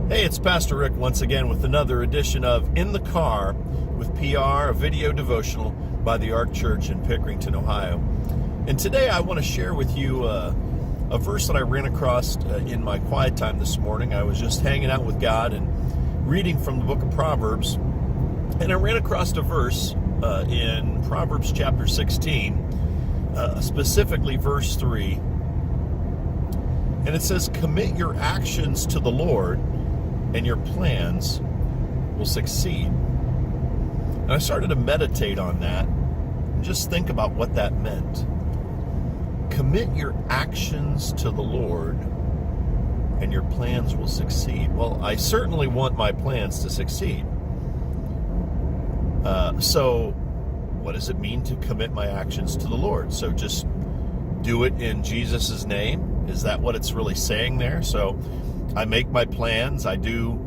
Hey, it's Pastor Rick once again with another edition of In the Car with PR, a video devotional by the Ark Church in Pickerington, Ohio. And today I want to share with you a verse that I ran across in my quiet time this morning. I was just hanging out with God and reading from the book of Proverbs, and I ran across a verse in Proverbs chapter 16, specifically verse 3. And it says, "Commit your actions to the Lord, and your plans will succeed." And I started to meditate on that and just think about what that meant. Commit your actions to the Lord, and your plans will succeed. Well, I certainly want my plans to succeed. So what does it mean to commit my actions to the Lord? So just do it in Jesus' name? Is that what it's really saying there? So I make my plans, I do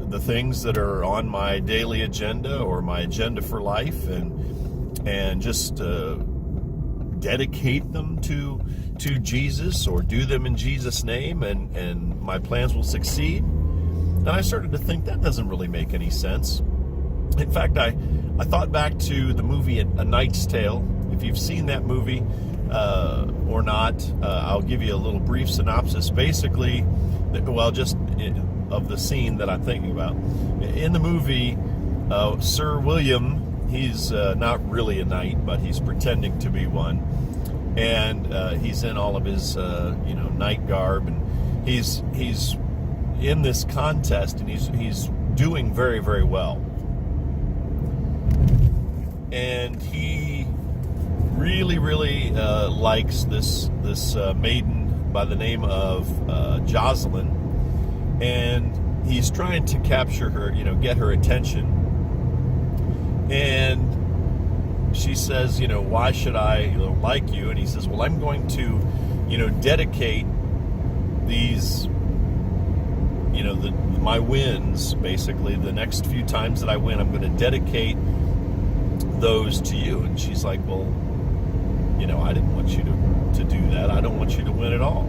the things that are on my daily agenda or my agenda for life, and just dedicate them to Jesus, or do them in Jesus' name, and my plans will succeed. And I started to think that doesn't really make any sense. In fact, I thought back to the movie A Knight's Tale. If you've seen that movie or not, I'll give you a little brief synopsis. Basically, just of the scene that I'm thinking about. In the movie, Sir William, he's not really a knight, but he's pretending to be one. And he's in all of his, knight garb, and he's in this contest, and he's doing very, very well. And he really, really likes this maiden by the name of Jocelyn, and he's trying to capture her, get her attention. And she says, "Why should I like you?" And he says, "Well, I'm going to, dedicate these, my wins, basically, the next few times that I win, I'm going to dedicate those to you." And she's like, "Well, I didn't want you to do that. I don't want you to win at all.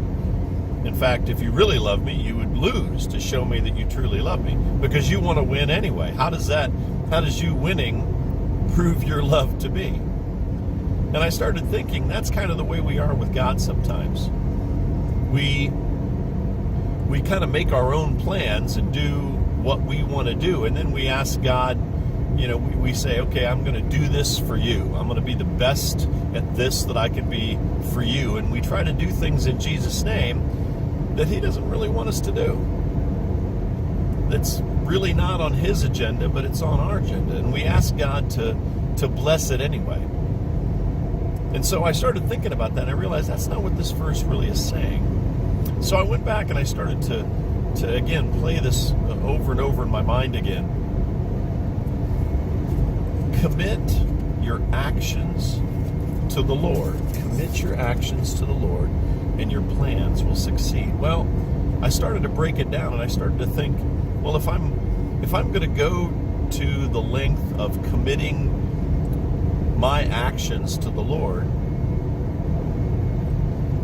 In fact, if you really love me, you would lose to show me that you truly love me, because you want to win anyway. How does you winning prove your love to me?" And I started thinking that's kind of the way we are with God sometimes. We kind of make our own plans and do what we want to do, and then we ask God, we say, "Okay, I'm going to do this for you. I'm going to be the best at this that I can be for you." And we try to do things in Jesus' name that he doesn't really want us to do. That's really not on his agenda, but it's on our agenda. And we ask God to bless it anyway. And so I started thinking about that, and I realized that's not what this verse really is saying. So I went back and I started to again play this over and over in my mind again. Commit your actions to the Lord. Commit your actions to the Lord, and your plans will succeed. Well, I started to break it down, and I started to think, well, if I'm going to go to the length of committing my actions to the Lord,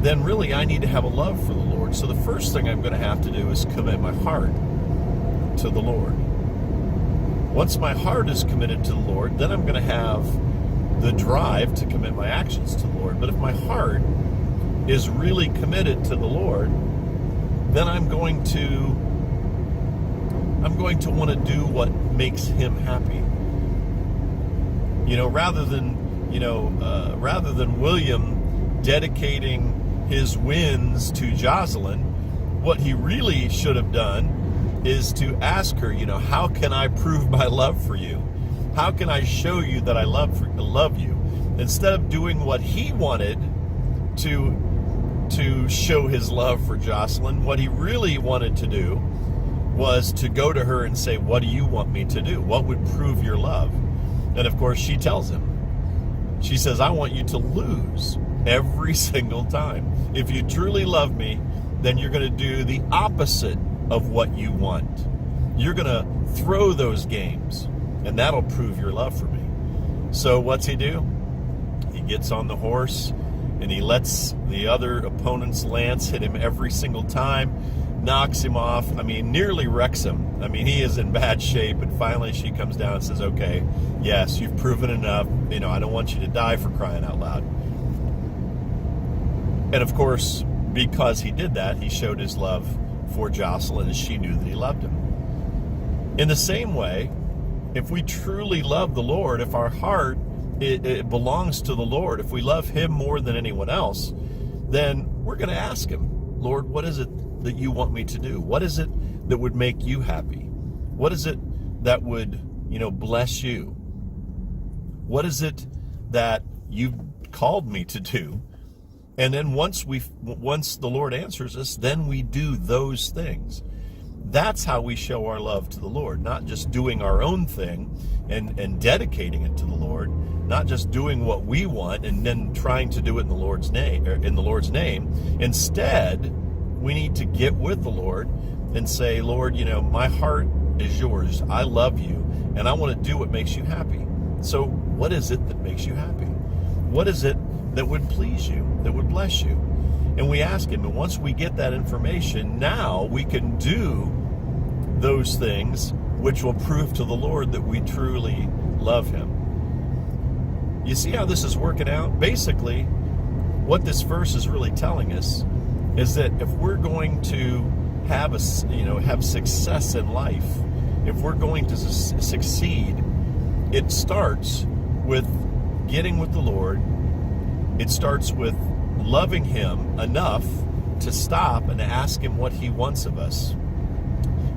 then really I need to have a love for the Lord. So the first thing I'm going to have to do is commit my heart to the Lord. Once my heart is committed to the Lord, then I'm going to have the drive to commit my actions to the Lord. But if my heart is really committed to the Lord, then I'm going to want to do what makes him happy. Rather than William dedicating his wins to Jocelyn, what he really should have done is to ask her, "How can I prove my love for you? How can I show you that I love you?" Instead of doing what he wanted to show his love for Jocelyn, what he really wanted to do was to go to her and say, "What do you want me to do? What would prove your love?" And of course she tells him. She says, "I want you to lose every single time. If you truly love me, then you're going to do the opposite of what you want. You're going to throw those games, and that'll prove your love for me." So what's he do? He gets on the horse, and he lets the other opponent's lance hit him every single time. knocks him off. I mean, nearly wrecks him. I mean, he is in bad shape. And finally she comes down and says, okay, yes, you've proven enough. You know, I don't want you to die, for crying out loud. And of course, because he did that, he showed his love for Jocelyn, and she knew that he loved him. In the same way, if we truly love the Lord, if our heart it belongs to the Lord, if we love him more than anyone else, then we're going to ask him, Lord, what is it that you want me to do? What is it that would make you happy? What is it that would, bless you? What is it that you've called me to do? And then once the Lord answers us, then we do those things. That's how we show our love to the Lord, not just doing our own thing and dedicating it to the Lord, not just doing what we want and then trying to do it in the Lord's name. Instead, we need to get with the Lord and say, Lord, my heart is yours. I love you, and I want to do what makes you happy. So what is it that makes you happy? What is it that would please you, that would bless you? And we ask him, and once we get that information, now we can do those things which will prove to the Lord that we truly love him. You see how this is working out? Basically, what this verse is really telling us is that if we're going to have success in life, if we're going to succeed, it starts with getting with the Lord. It starts with loving him enough to stop and ask him what he wants of us.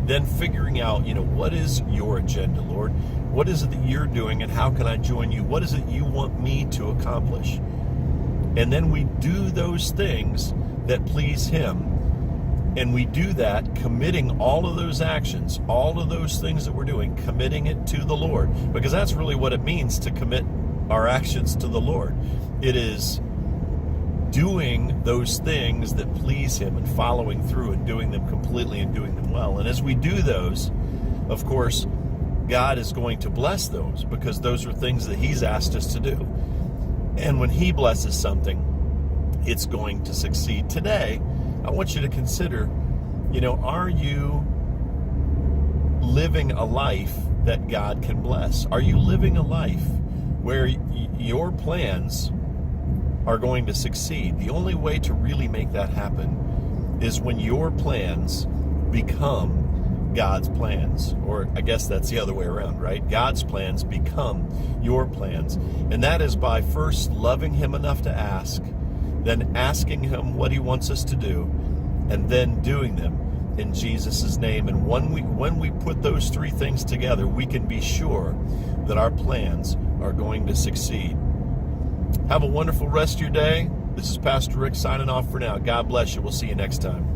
Then figuring out, what is your agenda, Lord? What is it that you're doing, and how can I join you? What is it you want me to accomplish? And then we do those things that please him. And we do that committing all of those actions, all of those things that we're doing, committing it to the Lord. Because that's really what it means to commit our actions to the Lord. It is doing those things that please him and following through and doing them completely and doing them well. And as we do those, of course, God is going to bless those, because those are things that he's asked us to do. And when he blesses something, it's going to succeed. Today, I want you to consider, are you living a life that God can bless? Are you living a life where your plans are going to succeed? The only way to really make that happen is when your plans become God's plans. Or I guess that's the other way around, right? God's plans become your plans. And that is by first loving him enough to ask, then asking him what he wants us to do, and then doing them in Jesus' name. And when we put those three things together, we can be sure that our plans are going to succeed. Have a wonderful rest of your day. This is Pastor Rick signing off for now. God bless you. We'll see you next time.